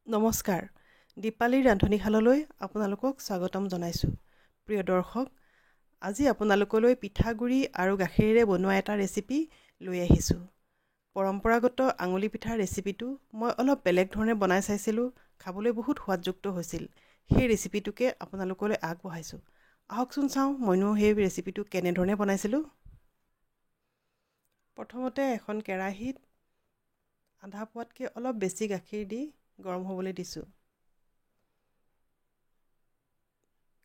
নমস্কাৰ, দীপালীৰ ৰান্ধনীশাললৈ আপোনালোকক স্বাগতম জনাইছোঁ। প্ৰিয় দৰ্শক, আজি আপোনালোকলৈ পিঠাগুড়ি আৰু গাখীৰেৰে বনোৱা এটা ৰেচিপি লৈ আহিছোঁ। পৰম্পৰাগত আঙুলি পিঠাৰ ৰেচিপিটো মই অলপ বেলেগ ধৰণে বনাই চাইছিলোঁ, খাবলৈ বহুত সোৱাদযুক্ত হৈছিল। সেই ৰেচিপিটোকে আপোনালোকলৈ আগবঢ়াইছোঁ। আহকচোন চাওঁ মইনো সেই ৰেচিপিটো কেনেধৰণে বনাইছিলোঁ। প্ৰথমতে এখন কেৰাহীত আধা পোৱাতকৈ অলপ বেছি গাখীৰ দি গৰম হ'বলৈ দিছোঁ।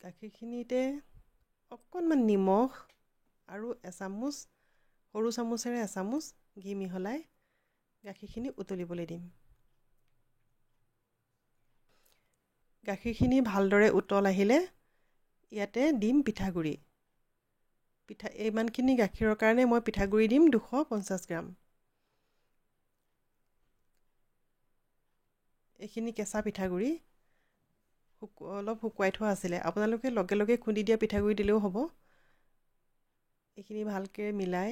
গাখীৰখিনিতে অকণমান নিমখ আৰু সৰু চামুচেৰে এচামুচ ঘি মিহলাই গাখীৰখিনি উতলিবলৈ দিম। গাখীৰখিনি ভালদৰে উতল আহিলে ইয়াতে দিম পিঠাগুড়ি। ইমানখিনি গাখীৰৰ কাৰণে মই পিঠাগুড়ি দিম 250 গ্ৰাম। এইখিনি কেঁচা পিঠাগুড়ি অলপ শুকুৱাই থোৱা আছিলে। আপোনালোকে লগে লগে খুন্দি দিয়া পিঠাগুড়ি দিলেও হ'ব। এইখিনি ভালকৈ মিলাই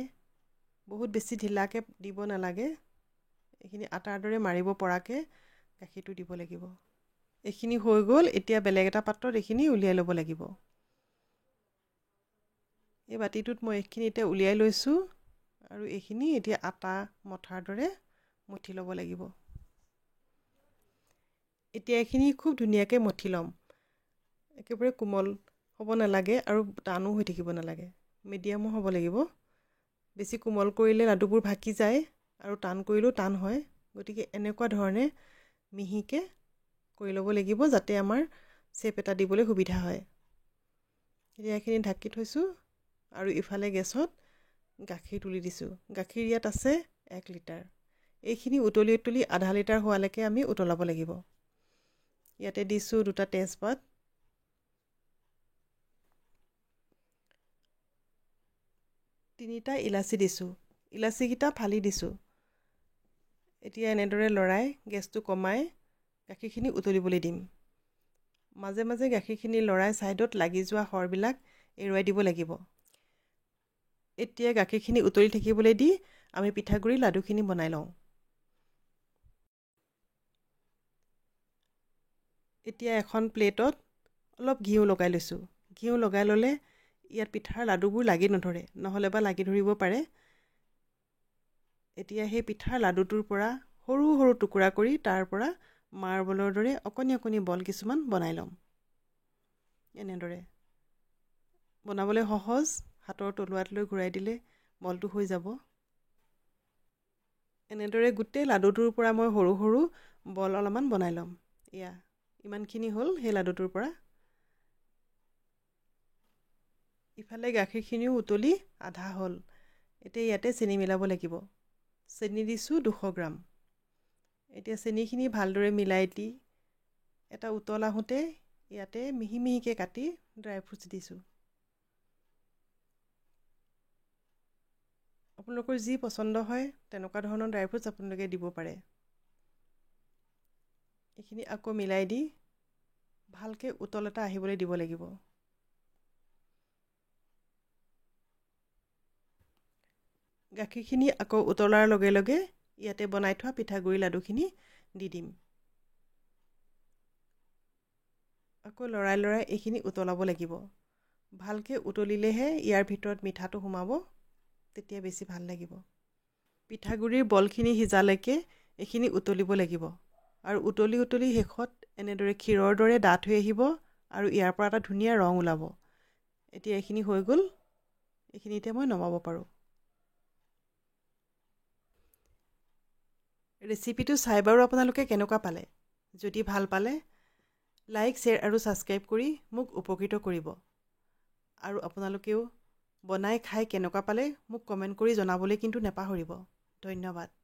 বহুত বেছি ঢিলাকৈ দিব নালাগে। এইখিনি আটাৰ দৰে মাৰিব পৰাকৈ গাখীৰটো দিব লাগিব। এইখিনি হৈ গ'ল। এতিয়া বেলেগ এটা পাত্ৰত এইখিনি উলিয়াই ল'ব লাগিব। এই বাতিটোত মই এইখিনি এতিয়া উলিয়াই লৈছোঁ আৰু এইখিনি এতিয়া আটা মঠাৰ দৰে মঠি ল'ব লাগিব। এতিয়া এইখিনি খুব ধুনীয়াকৈ মঠি ল'ম। একেবাৰে কোমল হ'ব নালাগে আৰু টানো হৈ থাকিব নালাগে, মিডিয়ামো হ'ব লাগিব। বেছি কোমল কৰিলে লাডুবোৰ ভাকি যায় আৰু টান কৰিলেও টান হয়। গতিকে এনেকুৱা ধৰণে মিহিকৈ কৰি ল'ব লাগিব যাতে আমাৰ চেপ এটা দিবলৈ সুবিধা হয়। এতিয়া এইখিনি ঢাকি থৈছোঁ আৰু ইফালে গেছত গাখীৰ তুলি দিছোঁ। গাখীৰ ইয়াত আছে 1 লিটাৰ। এইখিনি উতলি উতলি আধা লিটাৰ হোৱালৈকে আমি উতলাব লাগিব। ইয়াতে দিছোঁ 2টা তেজপাত, 3টা ইলাচি দিছোঁ। ইলাচিকেইটা ফালি দিছোঁ। এতিয়া এনেদৰে লৰাই গেছটো কমাই গাখীৰখিনি উতলিবলৈ দিম। মাজে মাজে গাখীৰখিনি লৰাই ছাইডত লাগি যোৱা সৰবিলাক এৰুৱাই দিব লাগিব। এতিয়া গাখীৰখিনি উতলি থাকিবলৈ দি আমি পিঠাগুড়িৰ লাডুখিনি বনাই লওঁ। এতিয়া এখন প্লেটত অলপ ঘিউ লগাই লৈছোঁ। ঘিউ লগাই ল'লে ইয়াত পিঠাৰ লাডুবোৰ লাগি নধৰে, নহ'লে বা লাগি ধৰিব পাৰে। এতিয়া সেই পিঠাৰ লাডুটোৰ পৰা সৰু সৰু টুকুৰা কৰি তাৰ পৰা মাৰ্বলৰ দৰে অকণি অকণি বল কিছুমান বনাই ল'ম। এনেদৰে বনাবলৈ সহজ, হাতৰ তলুৱাত লৈ ঘূৰাই দিলে বলটো হৈ যাব। এনেদৰে গোটেই লাডুটোৰ পৰা মই সৰু সৰু বল অলপমান বনাই ল'ম। ইমানখিনি হ'ল সেই লাডুটোৰ পৰা। ইফালে গাখীৰখিনিও উতলি আধা হ'ল। এতিয়া ইয়াতে চেনি মিলাব লাগিব। চেনি দিছোঁ 200 গ্ৰাম। এতিয়া চেনিখিনি ভালদৰে মিলাই দি এটা উতল আহোঁতে ইয়াতে মিহি মিহিকৈ কাটি ড্ৰাই ফ্ৰুটছ দিছোঁ। আপোনালোকৰ যি পচন্দ হয় তেনেকুৱা ধৰণৰ ড্ৰাই ফ্ৰুটছ আপোনালোকে দিব পাৰে। এইখিনি আকৌ মিলাই দি ভালকৈ উতল এটা আহিবলৈ দিব লাগিব। গাখীৰখিনি আকৌ উতলাৰ লগে লগে ইয়াতে বনাই থোৱা পিঠাগুড়ি লাডুখিনি দি দিম। আকৌ লৰাই লৰাই এইখিনি উতলাব লাগিব। ভালকৈ উতলিলেহে ইয়াৰ ভিতৰত মিঠাটো সোমাব, তেতিয়া বেছি ভাল লাগিব। পিঠাগুড়িৰ বলখিনি সিজালৈকে এইখিনি উতলিব লাগিব আৰু উতলি উতলি শেষত এনেদৰে ক্ষীৰৰ দৰে ডাঠ হৈ আহিব আৰু ইয়াৰ পৰা এটা ধুনীয়া ৰং ওলাব। এতিয়া এইখিনি হৈ গ'ল। এইখিনিতে মই নমাব পাৰোঁ। ৰেচিপিটো চাই বাৰু আপোনালোকে কেনেকুৱা পালে? যদি ভাল পালে লাইক, শ্বেয়াৰ আৰু ছাবস্ক্ৰাইব কৰি মোক উপকৃত কৰিব। আৰু আপোনালোকেও বনাই খাই কেনেকুৱা পালে মোক কমেণ্ট কৰি জনাবলৈ কিন্তু নাপাহৰিব। ধন্যবাদ।